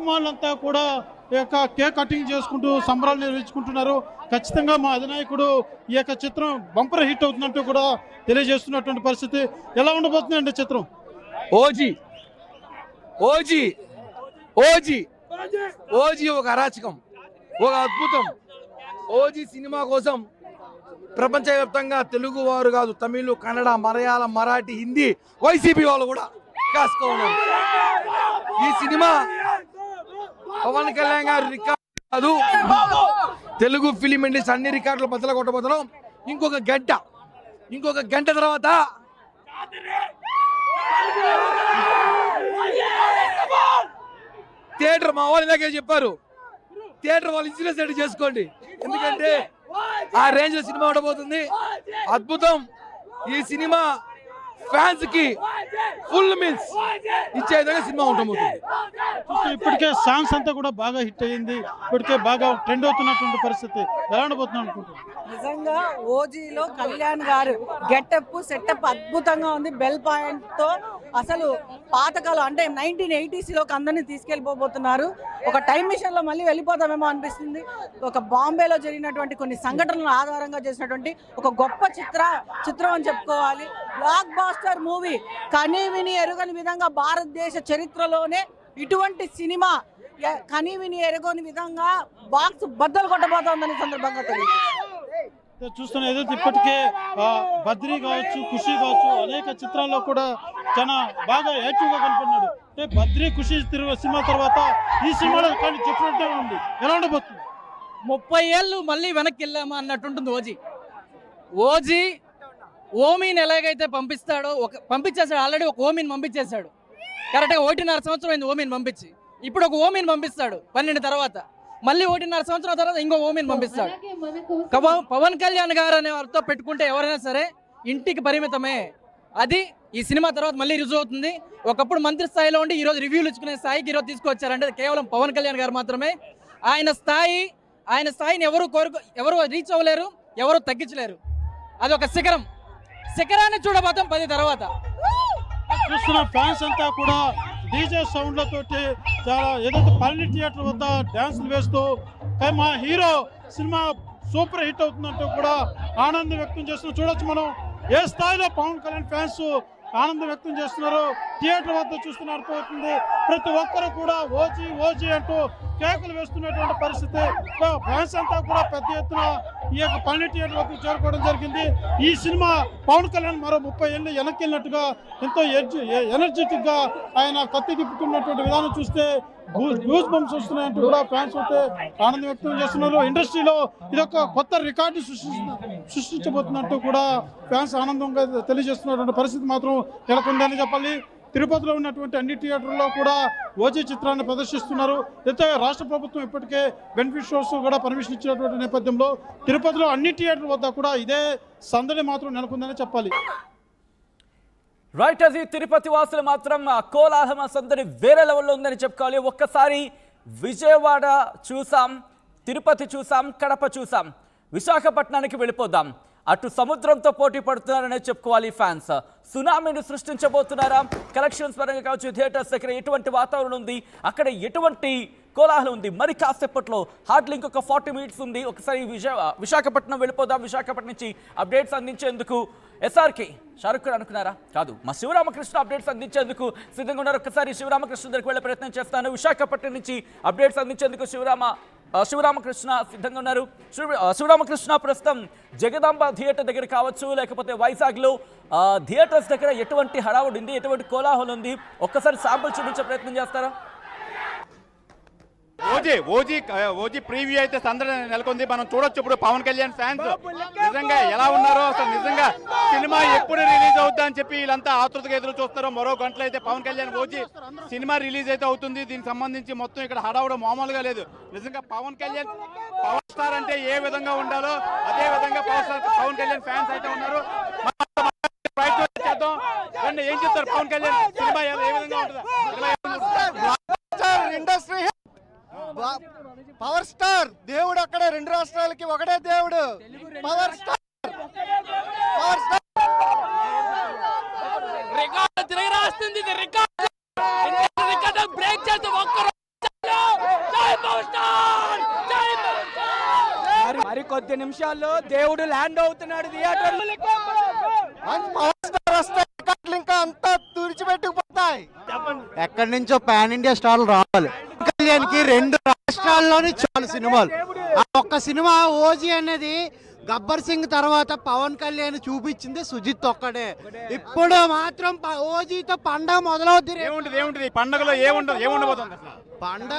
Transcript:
అభిమానులంతా కూడా ఈ యొక్క కేక్ కటింగ్ చేసుకుంటూ సంబరాలు నిర్వహించుకుంటున్నారు. ఖచ్చితంగా మా అధినాయకుడు ఈ యొక్క చిత్రం బంపర్ హిట్ అవుతుందంటూ కూడా తెలియజేస్తున్నటువంటి పరిస్థితి. ఎలా ఉండబోతుందండి చిత్రం? ఓజీ ఓజీ ఓజీ ఓజీ ఒక అరాచకం, ఒక అద్భుతం. ఓజీ సినిమా కోసం ప్రపంచవ్యాప్తంగా తెలుగు వారు కాదు, తమిళ, కన్నడ, మలయాళం, మరాఠీ, హిందీ, వైసీపీ వాళ్ళు కూడా కాసుకో ఉన్నారు. ఈ సినిమా పవన్ కళ్యాణ్ గారి రికార్డు కాదు, తెలుగు ఫిలిం ఇండస్ట్రీ అన్ని రికార్డులు బద్దలు కొట్టబోతున్నాం. ఇంకొక గంట తర్వాత థియేటర్ మా వాళ్ళు ఇలాగే చెప్పారు, థియేటర్ వాళ్ళు ఇన్సూరెన్స్ రెడీ చేసుకోండి, ఎందుకంటే ఆ రేంజ్ లో సినిమా ఉండబోతుంది. అద్భుతం. ఈ సినిమా ఫ్యాన్స్ కి ఫుల్ మీల్స్ ఇచ్చే విధంగా సినిమా ఉండబోతుంది. ఇప్పటికే సాంగ్స్ అంతా కూడా బాగా హిట్ అయ్యింది, ఇప్పటికే బాగా ట్రెండ్ అవుతున్నటువంటి పరిస్థితి. ఎలా ఉండబోతుంది అనుకుంటున్నాను? నిజంగా ఓజీలో కళ్యాణ్ గారు గెటప్ సెటప్ అద్భుతంగా ఉంది. బెల్ పాయింట్ తో అసలు పాతకాలం అంటే 1980s లోకి అందరినీ తీసుకెళ్ళిపోతున్నారు. ఒక టైం మిషన్ లో మళ్ళీ వెళ్ళిపోతామేమో అనిపిస్తుంది. ఒక బాంబేలో జరిగినటువంటి కొన్ని సంఘటనలను ఆధారంగా చేసినటువంటి ఒక గొప్ప చిత్రం అని చెప్పుకోవాలి. బ్లాక్ బాస్టర్ మూవీ, కనీ విని ఎరుగని విధంగా భారతదేశ చరిత్రలోనే ఇటువంటి సినిమా కనీ విని ఎరుగని విధంగా బాక్స్ బద్దలు కొట్టబోతోందని సందర్భంగా తెలియదు. చూస్తున్న ఏదైతే ఇప్పటికే బద్రీ కావచ్చు, ఖుషి కావచ్చు, అనేక చిత్రాల్లో కూడా చాలా బాగా యాక్టివ్గా కనిపడినాడు. అంటే బద్రీ, ఖుషి సినిమా తర్వాత ఈ సినిమాలో కానీ డిఫరెంట్ ఉంది. ఎలా ఉండబోతుంది? 30 ఏళ్ళు మళ్ళీ వెనక్కి వెళ్ళామా అన్నట్టుంటుంది ఓజీ. ఓమీని ఎలాగైతే పంపించేశాడు, ఆల్రెడీ ఒక ఓమీని పంపించేశాడు. కరెక్ట్గా 1.5 సంవత్సరం అయింది ఓమీని పంపించి. ఇప్పుడు ఒక ఓమీని పంపిస్తాడు 12 తర్వాత, మళ్ళీ 1.5 సంవత్సరం తర్వాత ఇంకో ఓమీని పంపిస్తాడు. పవన్ కళ్యాణ్ గారు అనే వారితో పెట్టుకుంటే ఎవరైనా సరే ఇంటికి పరిమితమే. అది ఈ సినిమా తర్వాత మళ్ళీ రుజువు అవుతుంది. ఒకప్పుడు మంత్రి స్థాయిలో ఉండి ఈరోజు రివ్యూలు ఇచ్చుకునే స్థాయికి ఈరోజు తీసుకొచ్చారంటే కేవలం పవన్ కళ్యాణ్ గారు మాత్రమే. ఆయన స్థాయిని ఎవరు రీచ్ అవ్వలేరు, ఎవరు తగ్గించలేరు. అది ఒక శిఖరాన్ని చూడబోతాం 10 తర్వాత. చూస్తున్న ఫ్యాన్స్ అంతా కూడా డీజే సౌండ్లతోటి చాలా ఏదైతే పల్లి థియేటర్ వద్ద డ్యాన్సులు వేస్తూ మా హీరో సినిమా సూపర్ హిట్ అవుతుందంటూ కూడా ఆనందం వ్యక్తం చేస్తున్నారు. చూడొచ్చు మనం ఏ స్థాయిలో పవన్ కళ్యాణ్ ఫ్యాన్స్ ఆనందం వ్యక్తం చేస్తున్నారు. థియేటర్ వద్ద చూస్తున్న అర్థమవుతుంది. ప్రతి ఒక్కరు కూడా ఓజీ అంటూ కేకలు వేస్తున్నటువంటి పరిస్థితి. ఫ్యాన్స్ అంతా కూడా పెద్ద ఎత్తున ఈ యొక్క పల్లి థియేటర్ వద్ద చేరుకోవడం జరిగింది. ఈ సినిమా పవన్ కళ్యాణ్ మరో 30 ఏళ్ళు వెనక్కి వెళ్ళినట్టుగా ఎంతో ఎనర్జెటిక్ గా ఆయన కత్తి తిప్పుతున్నటువంటి విధానం చూస్తే గూస్ బంప్స్ వస్తున్నాయంటూ కూడా ఫ్యాన్స్ అయితే ఆనందం వ్యక్తం చేస్తున్నారు. ఇండస్ట్రీలో ఇదొక కొత్త రికార్డు సృష్టించబోతున్నట్టు కూడా ఫ్యాన్స్ ఆనందంగా తెలియజేస్తున్నటువంటి పరిస్థితి మాత్రం నెలకొందని చెప్పాలి. తిరుపతిలో ఉన్నటువంటి అన్ని థియేటర్లో కూడా ఓజీ చిత్రాన్ని ప్రదర్శిస్తున్నారు. అయితే రాష్ట్ర ప్రభుత్వం ఇప్పటికే బెనిఫిట్ షోస్ కూడా పర్మిషన్ ఇచ్చినటువంటి నేపథ్యంలో తిరుపతిలో అన్ని థియేటర్ల వద్ద కూడా ఇదే సందడి మాత్రం నెలకొందని చెప్పాలి. రైట్, అది తిరుపతి వాసులు మాత్రం కోలాహల సందడి వేరే లెవెల్లో ఉందని చెప్పుకోవాలి. ఒక్కసారి విజయవాడ చూసాం, తిరుపతి చూసాం, కడప చూసాం, విశాఖపట్నానికి వెళ్ళిపోదాం. అటు సముద్రంతో పోటీ పడుతున్నారనే చెప్పుకోవాలి ఫ్యాన్స్. సునామీని సృష్టించబోతున్నారా? కలెక్షన్స్ పరంగా కావచ్చు, థియేటర్స్ దగ్గర ఎటువంటి వాతావరణం ఉంది, అక్కడ ఎటువంటి కోలాహలం ఉంది. మరి కాసేపట్లో హార్డ్లీ ఇంకొక 40 మినిట్స్ ఉంది. ఒకసారి విశాఖపట్నం వెళ్ళిపోదాం. విశాఖపట్నం నుంచి అప్డేట్స్ అందించేందుకు ఎస్ఆర్కే షారుఖ్ ఖాన్ అనుకున్నారా? కాదు, మా శివరామకృష్ణ అప్డేట్స్ అందించేందుకు సిద్ధంగా ఉన్నారు. ఒక్కసారి శివరామకృష్ణ దగ్గరికి వెళ్ళే ప్రయత్నం చేస్తాను. విశాఖపట్నం నుంచి అప్డేట్స్ అందించేందుకు శివరామకృష్ణ సిద్ధంగా ఉన్నారు. శివరామకృష్ణ ప్రస్తుతం జగదాంబ థియేటర్ దగ్గర కావచ్చు, లేకపోతే వైజాగ్లో థియేటర్స్ దగ్గర ఎటువంటి హడావుడి ఉంది, ఎటువంటి కోలాహలం ఉంది, ఒక్కసారి శాంపుల్ చూపించే ప్రయత్నం చేస్తారా? ఓజీ ప్రీవ్యూ అయితే సందడి నెలకొంది. మనం చూడొచ్చు ఇప్పుడు పవన్ కళ్యాణ్ ఫ్యాన్స్ నిజంగా ఎలా ఉన్నారో, అసలు నిజంగా సినిమా ఎప్పుడు రిలీజ్ అవుతా అని చెప్పి వీళ్ళంతా ఆతృతగా ఎదురు చూస్తున్నారు. మరో గంటలో అయితే పవన్ కళ్యాణ్ ఓజీ సినిమా రిలీజ్ అయితే అవుతుంది. దీనికి సంబంధించి మొత్తం ఇక్కడ హడావుడు మామూలుగా లేదు. నిజంగా పవన్ కళ్యాణ్ పవర్ స్టార్ అంటే ఏ విధంగా ఉండాలో అదే విధంగా పవన్ కళ్యాణ్ ఫ్యాన్స్ అయితే ఉన్నారు. చేద్దాం, ఏం చెప్తారు పవన్ కళ్యాణ్ సినిమా ఏ విధంగా ఉంటుంది? ఇండస్ట్రీ పవర్ స్టార్ దేవుడు అక్కడే, 2 రాష్ట్రాలకి ఒకటే దేవుడు పవర్ స్టార్. రికార్డు తిరగరాస్తుంది, రికార్డు బ్రేక్ చేస్తే ఒక్కరు కొద్ది నిమిషాల్లో దేవుడు ల్యాండ్ అవుతున్నాడు థియేటర్. పవర్ స్టార్ వస్తే రికార్డులు ఇంకా అంతా తుడిచిపెట్టుకుపోతాయి. ఎక్కడి నుంచో పాన్ ఇండియా స్టార్లు రావాలి. కళ్యాణ్కి 2 రాష్ట్రాల్లోనే చాలు సినిమాలు. ఆ ఒక్క సినిమా ఓజీ అనేది గబ్బర్ సింగ్ తర్వాత పవన్ కళ్యాణ్ చూపించింది సుజిత్ ఒక్కడే. ఇప్పుడు మాత్రం ఓజీతో పండగ మొదలవుతుంది. ఏముంటది పండుగలో ఏముండబోతుంది పండగ